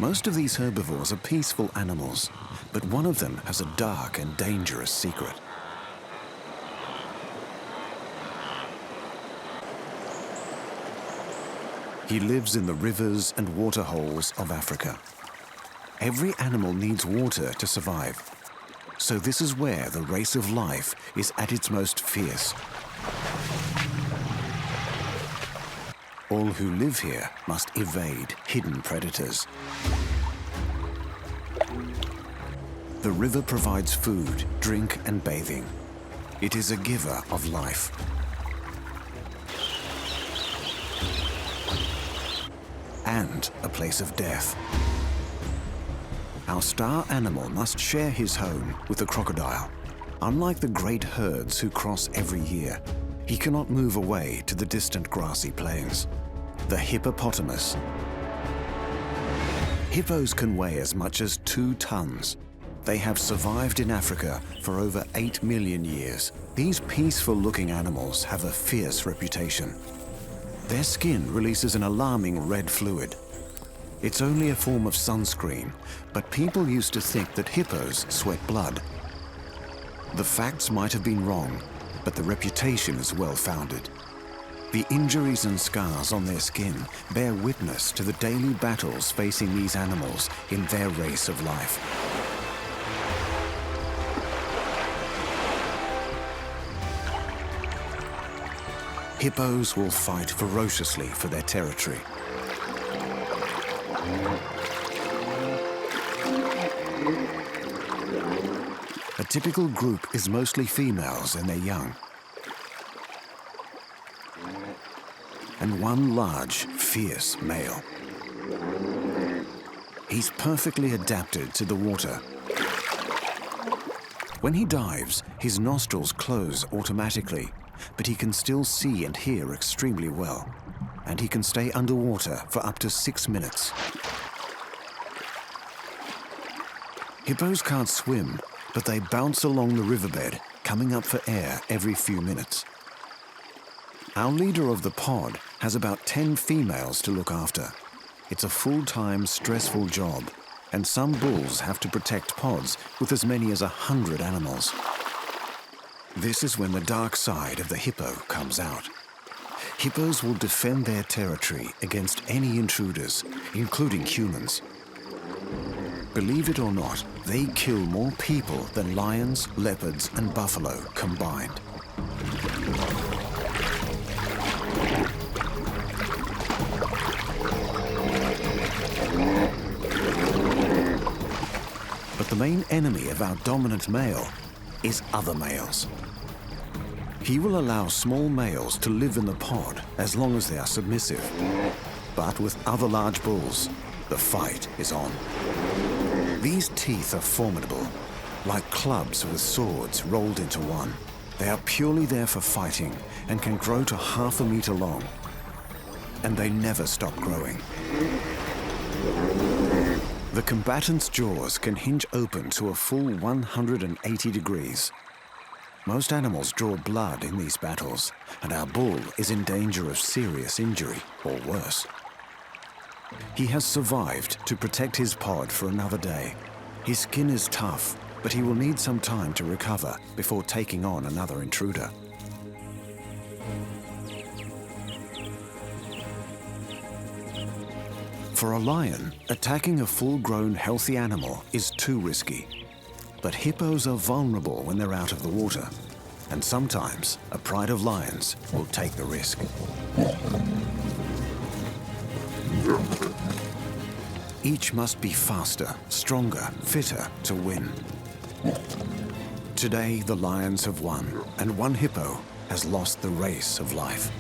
Most of these herbivores are peaceful animals, but one of them has a dark and dangerous secret. He lives in the rivers and waterholes of Africa. Every animal needs water to survive, so this is where the race of life is at its most fierce. All who live here must evade hidden predators. The river provides food, drink, and bathing. It is a giver of life. And a place of death. Our star animal must share his home with the crocodile. Unlike the great herds who cross every year, he cannot move away to the distant grassy plains. The hippopotamus. Hippos can weigh as much as 2 tons. They have survived in Africa for over 8 million years. These peaceful-looking animals have a fierce reputation. Their skin releases an alarming red fluid. It's only a form of sunscreen, but people used to think that hippos sweat blood. The facts might have been wrong, but the reputation is well-founded. The injuries and scars on their skin bear witness to the daily battles facing these animals in their race of life. Hippos will fight ferociously for their territory. A typical group is mostly females and their young. And one large, fierce male. He's perfectly adapted to the water. When he dives, his nostrils close automatically, but he can still see and hear extremely well. And he can stay underwater for up to 6 minutes. Hippos can't swim, but they bounce along the riverbed, coming up for air every few minutes. Our leader of the pod has about 10 females to look after. It's a full-time, stressful job, and some bulls have to protect pods with as many as 100 animals. This is when the dark side of the hippo comes out. Hippos will defend their territory against any intruders, including humans. Believe it or not, they kill more people than lions, leopards, and buffalo combined. But the main enemy of our dominant male is other males. He will allow small males to live in the pod as long as they are submissive. But with other large bulls, the fight is on. These teeth are formidable, like clubs with swords rolled into one. They are purely there for fighting and can grow to half a meter long. And they never stop growing. The combatant's jaws can hinge open to a full 180 degrees. Most animals draw blood in these battles, and our bull is in danger of serious injury or worse. He has survived to protect his pod for another day. His skin is tough, but he will need some time to recover before taking on another intruder. For a lion, attacking a full-grown, healthy animal is too risky. But hippos are vulnerable when they're out of the water, and sometimes a pride of lions will take the risk. Each must be faster, stronger, fitter to win. Today, the lions have won, and one hippo has lost the race of life.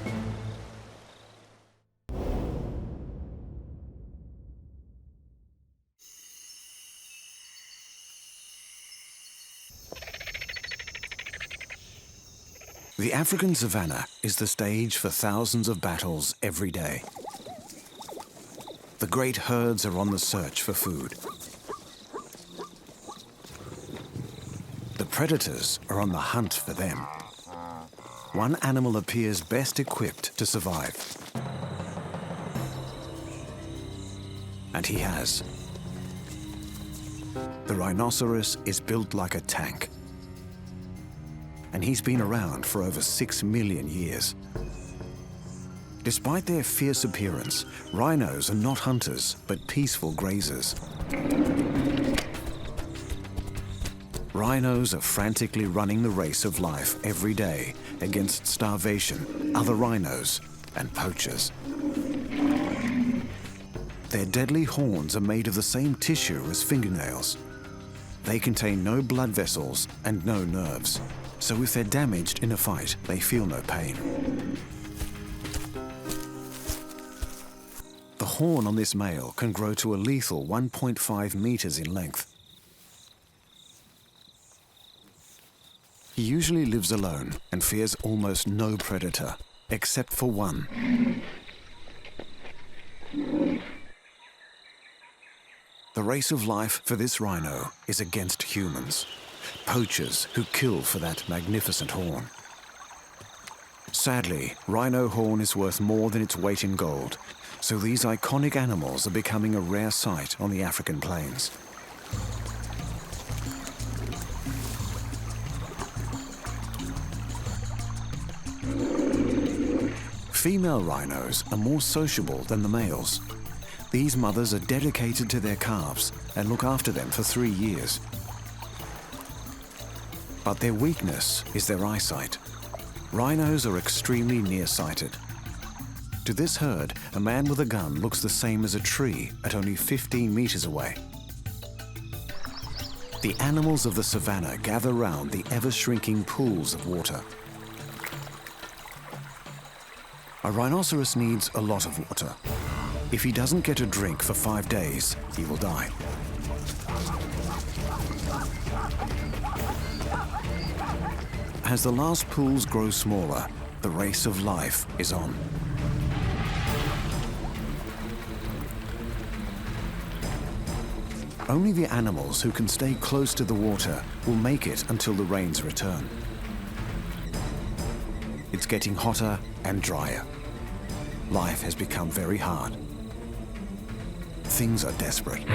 The African savannah is the stage for thousands of battles every day. The great herds are on the search for food. The predators are on the hunt for them. One animal appears best equipped to survive. And he has. The rhinoceros is built like a tank. And he's been around for over 6 million years. Despite their fierce appearance, rhinos are not hunters, but peaceful grazers. Rhinos are frantically running the race of life every day against starvation, other rhinos, and poachers. Their deadly horns are made of the same tissue as fingernails. They contain no blood vessels and no nerves, so if they're damaged in a fight, they feel no pain. The horn on this male can grow to a lethal 1.5 meters in length. He usually lives alone and fears almost no predator, except for one. The race of life for this rhino is against humans, poachers who kill for that magnificent horn. Sadly, rhino horn is worth more than its weight in gold, so these iconic animals are becoming a rare sight on the African plains. Female rhinos are more sociable than the males. These mothers are dedicated to their calves and look after them for 3 years. But their weakness is their eyesight. Rhinos are extremely nearsighted. To this herd, a man with a gun looks the same as a tree at only 15 meters away. The animals of the savannah gather round the ever-shrinking pools of water. A rhinoceros needs a lot of water. If he doesn't get a drink for 5 days, he will die. As the last pools grow smaller, the race of life is on. Only the animals who can stay close to the water will make it until the rains return. It's getting hotter and drier. Life has become very hard. Things are desperate.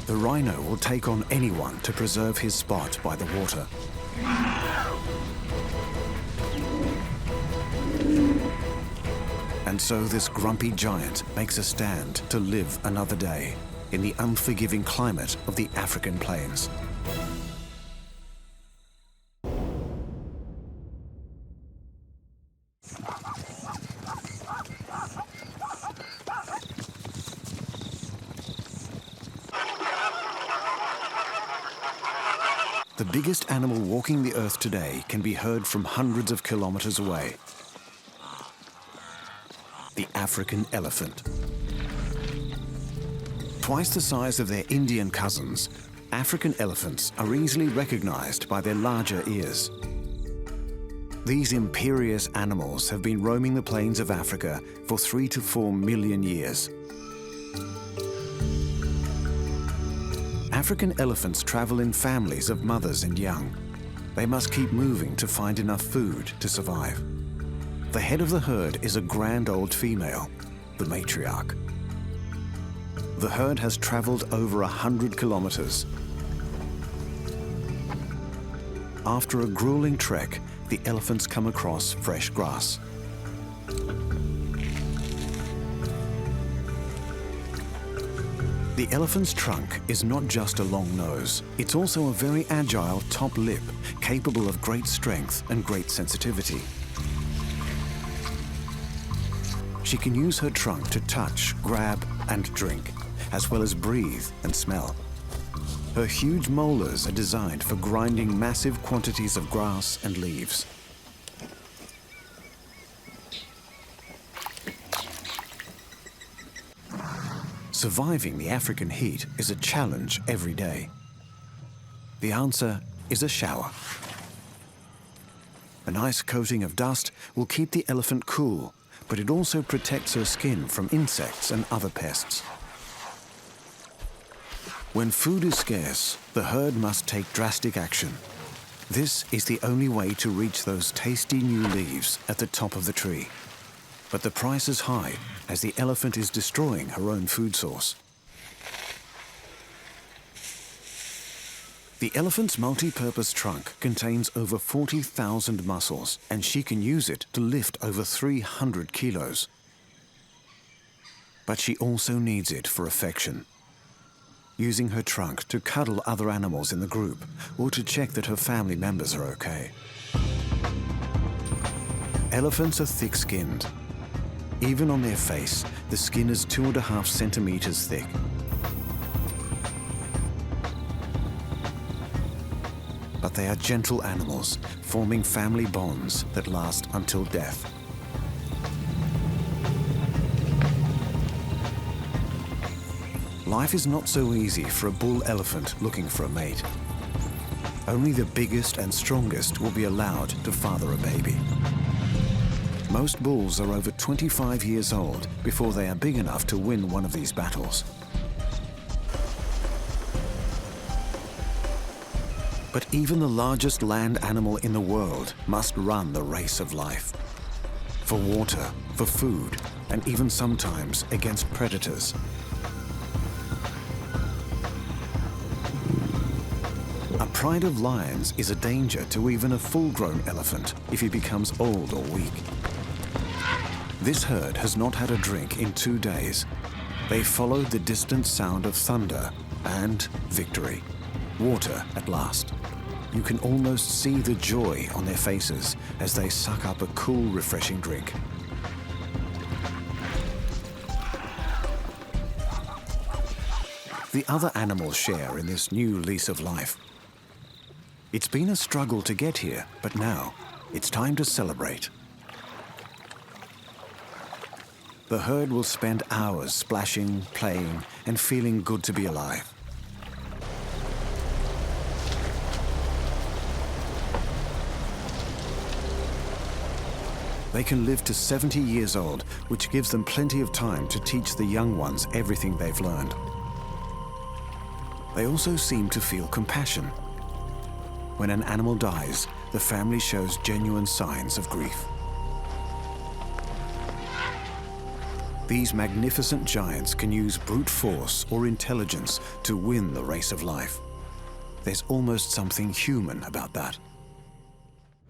The rhino will take on anyone to preserve his spot by the water. And so this grumpy giant makes a stand to live another day in the unforgiving climate of the African plains. The biggest animal walking the earth today can be heard from hundreds of kilometers away. The African elephant. Twice the size of their Indian cousins, African elephants are easily recognized by their larger ears. These imperious animals have been roaming the plains of Africa for 3 to 4 million years. African elephants travel in families of mothers and young. They must keep moving to find enough food to survive. The head of the herd is a grand old female, the matriarch. The herd has traveled over 100 kilometers. After a grueling trek, the elephants come across fresh grass. The elephant's trunk is not just a long nose, it's also a very agile top lip, capable of great strength and great sensitivity. She can use her trunk to touch, grab, and drink, as well as breathe and smell. Her huge molars are designed for grinding massive quantities of grass and leaves. Surviving the African heat is a challenge every day. The answer is a shower. A nice coating of dust will keep the elephant cool, but it also protects her skin from insects and other pests. When food is scarce, the herd must take drastic action. This is the only way to reach those tasty new leaves at the top of the tree. But the price is high, as the elephant is destroying her own food source. The elephant's multi-purpose trunk contains over 40,000 muscles, and she can use it to lift over 300 kilos. But she also needs it for affection, using her trunk to cuddle other animals in the group or to check that her family members are okay. Elephants are thick-skinned. Even on their face, the skin is 2.5 centimeters thick. But they are gentle animals, forming family bonds that last until death. Life is not so easy for a bull elephant looking for a mate. Only the biggest and strongest will be allowed to father a baby. Most bulls are over 25 years old before they are big enough to win one of these battles. But even the largest land animal in the world must run the race of life. For water, for food, and even sometimes against predators. A pride of lions is a danger to even a full-grown elephant if he becomes old or weak. This herd has not had a drink in 2 days. They followed the distant sound of thunder and victory. Water at last. You can almost see the joy on their faces as they suck up a cool, refreshing drink. The other animals share in this new lease of life. It's been a struggle to get here, but now it's time to celebrate. The herd will spend hours splashing, playing, and feeling good to be alive. They can live to 70 years old, which gives them plenty of time to teach the young ones everything they've learned. They also seem to feel compassion. When an animal dies, the family shows genuine signs of grief. These magnificent giants can use brute force or intelligence to win the race of life. There's almost something human about that.